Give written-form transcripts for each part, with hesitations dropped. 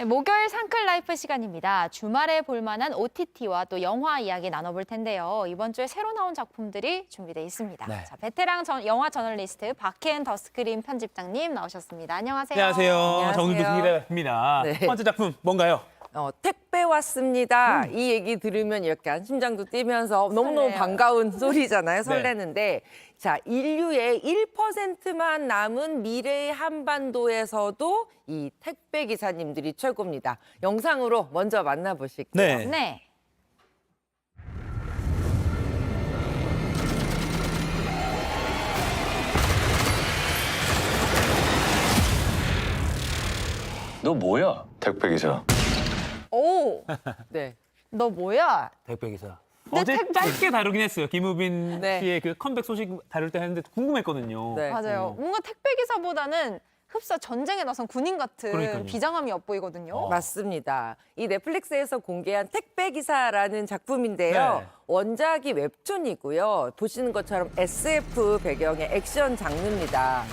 네, 목요일 상클라이프 시간입니다. 주말에 볼만한 OTT와 또 영화 이야기 나눠볼 텐데요. 이번 주에 새로 나온 작품들이 준비되어 있습니다. 네. 자, 베테랑 영화 저널리스트 박혜은 더스크린 편집장님 나오셨습니다. 안녕하세요. 안녕하세요. 정은두 기자입니다. 네. 첫 번째 작품 뭔가요? 택배 왔습니다. 이 얘기 들으면 이렇게 심장도 뛰면서 너무너무 설레요. 반가운 소리잖아요. 설레는데 자, 인류의 1%만 남은 미래의 한반도에서도 이 택배 기사님들이 최고입니다. 영상으로 먼저 만나보실게요. 네. 네. 너 뭐야? 택배 기사. 오! 네. 너 뭐야? 택배 기사. 네, 어제 짧게 다루긴 했어요. 김우빈 네. 씨의 그 컴백 소식 다룰 때 했는데 궁금했거든요. 네. 맞아요. 뭔가 택배 기사보다는 흡사 전쟁에 나선 군인 같은 그러니까요. 비장함이 엿보이거든요. 맞습니다. 이 넷플릭스에서 공개한 택배 기사라는 작품인데요. 네. 원작이 웹툰이고요. 보시는 것처럼 SF 배경의 액션 장르입니다.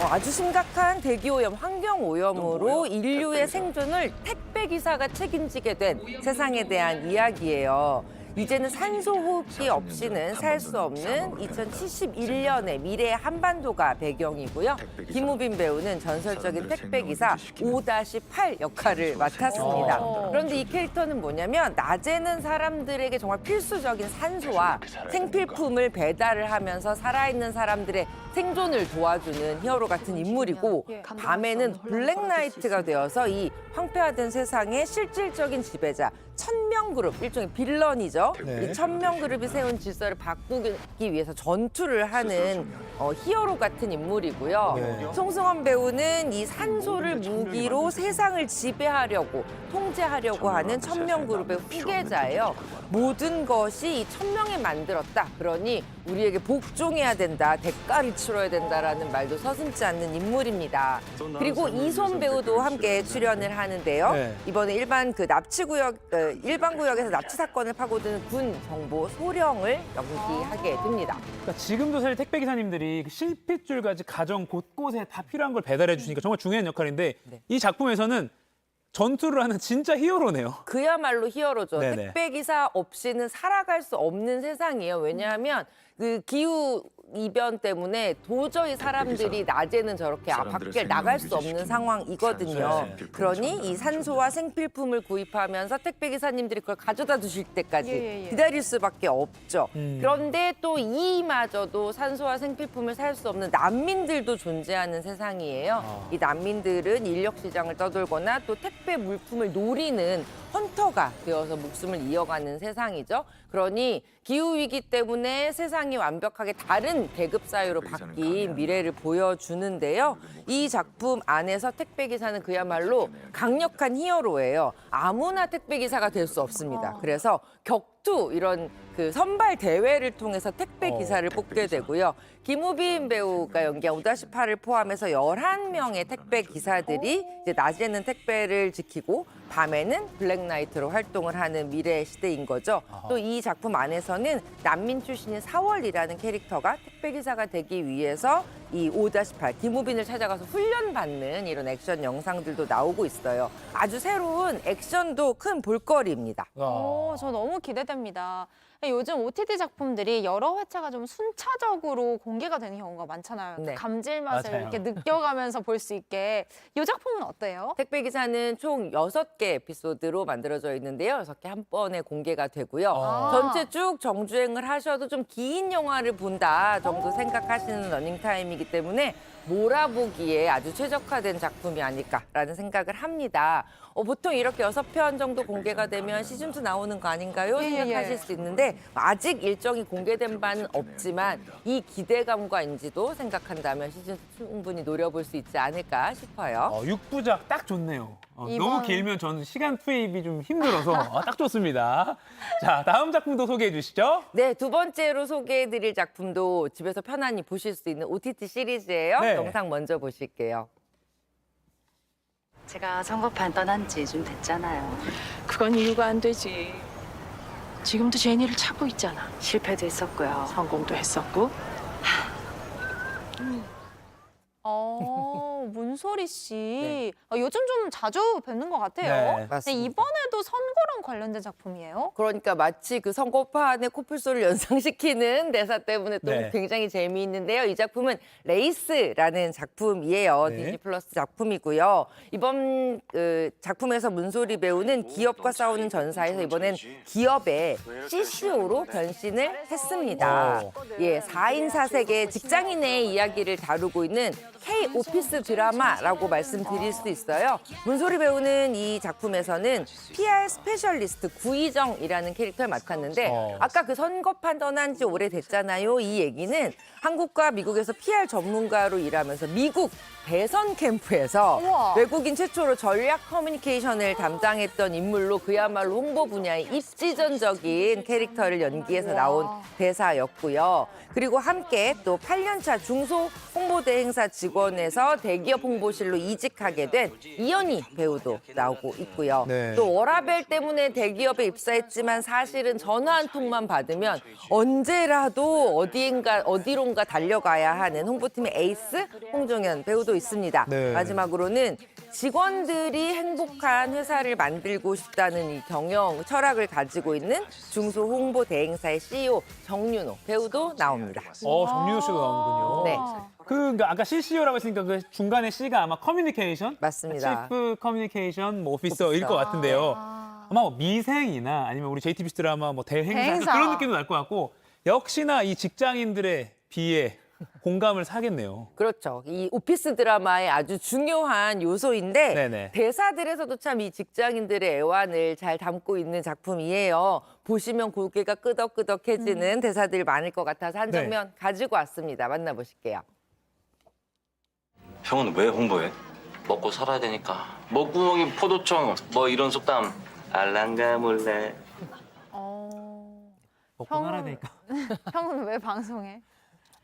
아주 심각한 대기오염, 환경오염으로 인류의 생존을 택배 기사가 책임지게 된 세상에 대한 이야기예요. 이제는 산소 호흡기 없이는 살 수 없는 2071년의 미래의 한반도가 배경이고요. 김우빈 배우는 전설적인 택배기사 5-8 역할을 맡았습니다. 그런데 이 캐릭터는 뭐냐면 낮에는 사람들에게 정말 필수적인 산소와 생필품을 배달을 하면서 살아있는 사람들의 생존을 도와주는 히어로 같은 인물이고 밤에는 블랙나이트가 되어서 이 황폐화된 세상의 실질적인 지배자 천명그룹, 일종의 빌런이죠. 네. 이 천명그룹이 세운 질서를 바꾸기 위해서 전투를 하는 히어로 같은 인물이고요. 네. 송승헌 배우는 이 산소를 무기로 세상을 지배하려고, 통제하려고 하는 천명그룹의 후계자예요. 모든 것이 이 천명이 만들었다. 그러니 우리에게 복종해야 된다, 대가를 치러야 된다라는 말도 서슴지 않는 인물입니다. 그리고 이솜 배우도 함께 출연을 하는데요. 네. 이번에 일반 구역에서 납치 사건을 파고드는 군 정보 소령을 연기하게 됩니다. 그러니까 지금도 사실 택배 기사님들이 그 실핏줄까지 가정 곳곳에 다 필요한 걸 배달해 주시니까 정말 중요한 역할인데 네. 이 작품에서는 전투를 하는 진짜 히어로네요. 그야말로 히어로죠. 네네. 택배 기사 없이는 살아갈 수 없는 세상이에요. 왜냐하면 그 기후 이변 때문에 도저히 사람들이 낮에는 저렇게 밖에 나갈 수 없는 상황이거든요. 네. 그러니 이 산소와 생필품을 구입하면서 택배 기사님들이 그걸 가져다 주실 때까지 예. 기다릴 수밖에 없죠. 그런데 또 이마저도 산소와 생필품을 살 수 없는 난민들도 존재하는 세상이에요. 이 난민들은 인력 시장을 떠돌거나 또 택배 물품을 노리는 헌터가 되어서 목숨을 이어가는 세상이죠. 그러니 기후위기 때문에 세상이 완벽하게 다른 계급 사회로 바뀐 미래를 보여주는데요. 이 작품 안에서 택배기사는 그야말로 강력한 히어로예요. 아무나 택배기사가 될 수 없습니다. 그래서 격투 이런 그 선발 대회를 통해서 택배기사를 뽑게 되고요. 김우빈 배우가 연기한 5-8을 포함해서 11명의 택배기사들이 이제 낮에는 택배를 지키고 밤에는 블랙나이트로 활동을 하는 미래 시대인 거죠. 또 이 작품 안에서는 난민 출신인 사월이라는 캐릭터가 택배기사가 되기 위해서 이 5-8 김우빈을 찾아가서 훈련받는 이런 액션 영상들도 나오고 있어요. 아주 새로운 액션도 큰 볼거리입니다. 저 너무 기대됩니다. 요즘 OTT 작품들이 여러 회차가 좀 순차적으로 공개가 되는 경우가 많잖아요. 네. 감질맛을 맞아요. 이렇게 느껴가면서 볼 수 있게. 이 작품은 어때요? 택배기사는 총 6개 에피소드로 만들어져 있는데요. 6개 한 번에 공개가 되고요. 아. 전체 쭉 정주행을 하셔도 좀 긴 영화를 본다 정도 생각하시는 러닝타임이기 때문에 몰아보기에 아주 최적화된 작품이 아닐까라는 생각을 합니다. 보통 이렇게 6편 정도 공개가 되면 시즌2 나오는 거 아닌가요? 예. 생각하실 수 있는데 아직 일정이 공개된 바는 없지만 이 기대감과 인지도 생각한다면 시즌2 충분히 노려볼 수 있지 않을까 싶어요. 6부작 딱 좋네요. 이번- 너무 길면 저는 시간 투입이 좀 힘들어서 딱 좋습니다. 자, 다음 작품도 소개해 주시죠. 네, 두 번째로 소개해드릴 작품도 집에서 편안히 보실 수 있는 OTT 시리즈예요. 네. 영상 먼저 보실게요. 제가 선거판 떠난 지 좀 됐잖아요. 그건 이유가 안 되지. 지금도 제니를 찾고 있잖아. 실패도 했었고요. 성공도 했었고. 뭔 문소리 씨. 네. 요즘 좀 자주 뵙는 것 같아요. 네. 맞습니다. 이번에도 선거랑 관련된 작품이에요? 그러니까 마치 그 선거판의 코뿔소를 연상시키는 대사 때문에 또 네. 굉장히 재미있는데요. 이 작품은 레이스라는 작품이에요. 네. 디즈니 플러스 작품이고요. 이번 그 작품에서 문소리 배우는 기업과 싸우는 전사에서 이번엔 기업의 CCO로 변신을 했습니다. 예, 4인 4색의 직장인의 이야기를 다루고 있는 K 오피스 드라마라고 말씀드릴 수 있어요. 문소리 배우는 이 작품에서는 PR 스페셜리스트 구희정이라는 캐릭터를 맡았는데 아까 그 선거판 떠난 지 오래됐잖아요. 이 얘기는 한국과 미국에서 PR 전문가로 일하면서 미국 대선 캠프에서 우와. 외국인 최초로 전략 커뮤니케이션을 담당했던 인물로 그야말로 홍보 분야의 입지전적인 캐릭터를 연기해서 나온 대사였고요. 그리고 함께 또 8년차 중소 홍보대 행사 직원에서 대기업 홍보실로 이직하게 된 이연희 배우도 나오고 있고요. 네. 또 워라벨 때문에 대기업에 입사했지만 사실은 전화 한 통만 받으면 언제라도 어디론가 달려가야 하는 홍보팀의 에이스 홍종현 배우도 있습니다. 네. 마지막으로는 직원들이 행복한 회사를 만들고 싶다는 이 경영 철학을 가지고 있는 중소 홍보 대행사의 CEO 정윤호 배우도 나옵니다. 정윤호 씨도 나오는군요. 네. 그러니까 아까 CCO라고 했으니까 그 중간에 C가 아마 커뮤니케이션? 맞습니다. 치프 커뮤니케이션 뭐 오피서일 것 같은데요. 아마 뭐 미생이나 아니면 우리 JTBC 드라마 뭐 대행사 대행사. 그런 느낌도 날 것 같고 역시나 이 직장인들의 비에 공감을 사겠네요. 그렇죠. 이 오피스 드라마의 아주 중요한 요소인데 네네. 대사들에서도 참 이 직장인들의 애환을 잘 담고 있는 작품이에요. 보시면 고개가 끄덕끄덕해지는 대사들이 많을 것 같아서 한 네. 장면 가지고 왔습니다. 만나보실게요. 형은 왜 홍보해? 먹고 살아야 되니까. 먹구멍이 포도청 뭐 이런 속담 알랑가 몰래. 먹고 살아야 되니까. 형은 왜 방송해?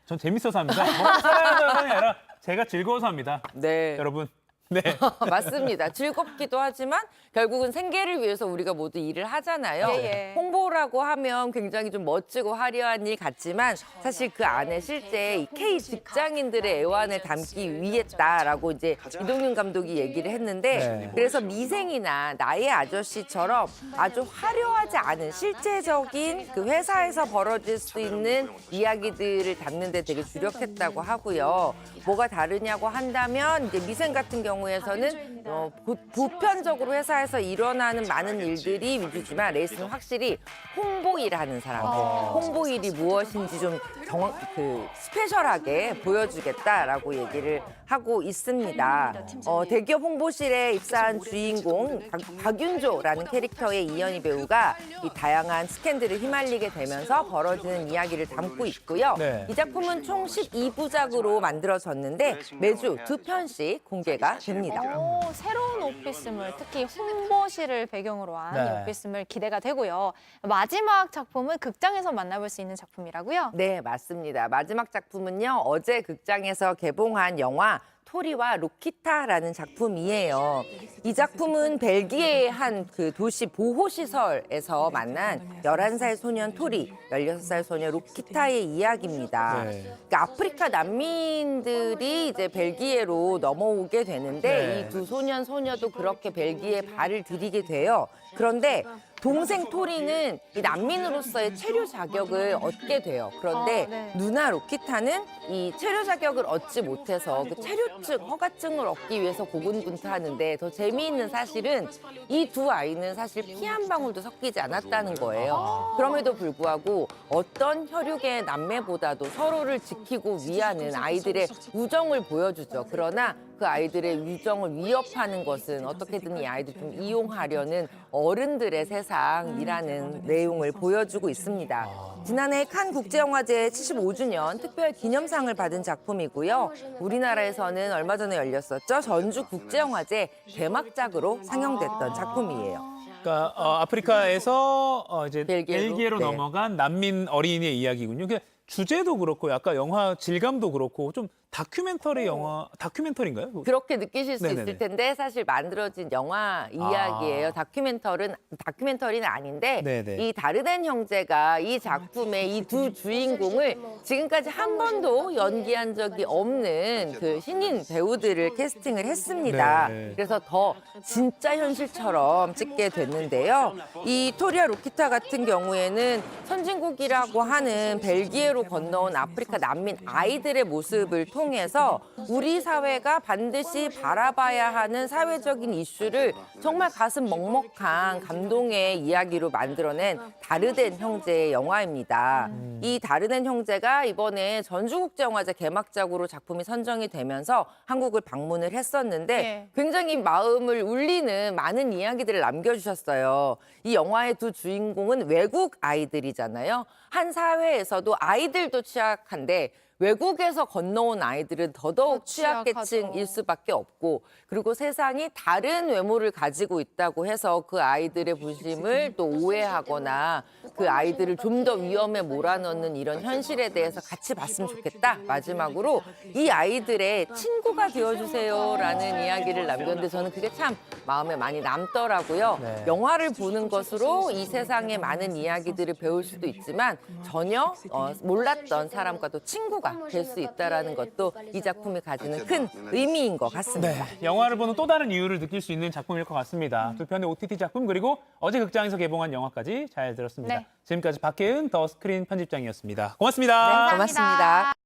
전 재밌어서 합니다. 먹고 살아야 되는 게 아니라 제가 즐거워서 합니다. 네. 여러분. 네. 맞습니다. 즐겁기도 하지만 결국은 생계를 위해서 우리가 모두 일을 하잖아요. 예, 예. 홍보라고 하면 굉장히 좀 멋지고 화려한 일 같지만 사실 그 안에 실제 이 K 직장인들의 애환을 담기 위했다라고 이제 이동윤 감독이 얘기를 했는데 네. 그래서 미생이나 나의 아저씨처럼 아주 화려하지 않은 실제적인 그 회사에서 벌어질 수 있는 이야기들을 담는 데 되게 주력했다고 하고요. 뭐가 다르냐고 한다면 이제 미생 같은 경우에서는 보편적으로 회사에서 일어나는 많은 일들이 위주지만 레이스는 확실히 홍보일하는 사람들, 홍보일이 무엇인지 좀 스페셜하게 보여주겠다라고 얘기를 하고 있습니다. 대기업 홍보실에 입사한 주인공 박윤조라는 캐릭터의 이연희 배우가 이 다양한 스캔들을 휘말리게 되면서 벌어지는 이야기를 담고 있고요. 네. 이 작품은 총 12부작으로 만들어졌는데 매주 2편씩 공개가 됩니다. 새로운 오피스물, 특히 홍보실을 배경으로 한 네. 이 오피스물 기대가 되고요. 마지막 작품은 극장에서 만나볼 수 있는 작품이라고요? 네, 맞습니다. 마지막 작품은요, 어제 극장에서 개봉한 영화 토리와 로키타라는 작품이에요. 이 작품은 벨기에의 한 그 도시 보호시설에서 만난 11살 소년 토리, 16살 소녀 로키타의 이야기입니다. 네. 그러니까 아프리카 난민들이 이제 벨기에로 넘어오게 되는데 네. 이 두 소년, 소녀도 그렇게 벨기에에 발을 들이게 돼요. 그런데 동생 토리는 이 난민으로서의 체류 자격을 얻게 돼요. 그런데 네. 누나 로키타는 이 체류 자격을 얻지 못해서 그 체류증, 허가증을 얻기 위해서 고군분투하는데 더 재미있는 사실은 이 두 아이는 사실 피 한 방울도 섞이지 않았다는 거예요. 그럼에도 불구하고 어떤 혈육의 남매보다도 서로를 지키고 위하는 아이들의 우정을 보여주죠. 그러나 그 아이들의 우정을 위협하는 것은 어떻게든 이 아이들 좀 이용하려는 어른들의 세상이라는 내용을 보여주고 있습니다. 지난해 칸 국제영화제 75주년 특별 기념상을 받은 작품이고요. 우리나라에서는 얼마 전에 열렸었죠. 전주 국제영화제 개막작으로 상영됐던 작품이에요. 그러니까 아프리카에서 이제 벨기에로? 벨기에로 네. 넘어간 난민 어린이의 이야기군요. 그러니까 주제도 그렇고 아까 영화 질감도 그렇고 좀 다큐멘터리 영화, 다큐멘터리인가요? 그렇게 느끼실 수 네네네. 있을 텐데 사실 만들어진 영화 이야기예요. 다큐멘터리는 아닌데 네네. 이 다르덴 형제가 이 작품의 이 두 주인공을 지금까지 한 번도 연기한 적이 없는 그 신인 배우들을 캐스팅을 했습니다. 네. 그래서 더 진짜 현실처럼 찍게 됐는데요. 이 토리아 로키타 같은 경우에는 선진국이라고 하는 벨기에로 건너온 아프리카 난민 아이들의 모습을 통해서 우리 사회가 반드시 바라봐야 하는 사회적인 이슈를 정말 가슴 먹먹한 감동의 이야기로 만들어낸 다르덴 형제의 영화입니다. 이 다르덴 형제가 이번에 전주국제영화제 개막작으로 작품이 선정이 되면서 한국을 방문을 했었는데 네. 굉장히 마음을 울리는 많은 이야기들을 남겨주셨어요. 이 영화의 두 주인공은 외국 아이들이잖아요. 한 사회에서도 아이들도 취약한데 외국에서 건너온 아이들은 더더욱 취약계층일 수밖에 없고 그리고 세상이 다른 외모를 가지고 있다고 해서 그 아이들의 부심을 또 오해하거나 그 아이들을 좀 더 위험에 몰아넣는 이런 현실에 대해서 같이 봤으면 좋겠다. 마지막으로 이 아이들의 친구가 되어주세요라는 이야기를 남겼는데 저는 그게 참 마음에 많이 남더라고요. 네. 영화를 보는 것으로 이 세상의 많은 이야기들을 배울 수도 있지만 전혀 몰랐던 사람과 또 친구가 될 수 있다는 것도 이 작품이 가지는 큰 의미인 것 같습니다. 네, 영화를 보는 또 다른 이유를 느낄 수 있는 작품일 것 같습니다. 두 편의 OTT 작품 그리고 어제 극장에서 개봉한 영화까지 잘 들었습니다. 네. 지금까지 박혜은 더 스크린 편집장이었습니다. 고맙습니다. 감사합니다. 고맙습니다.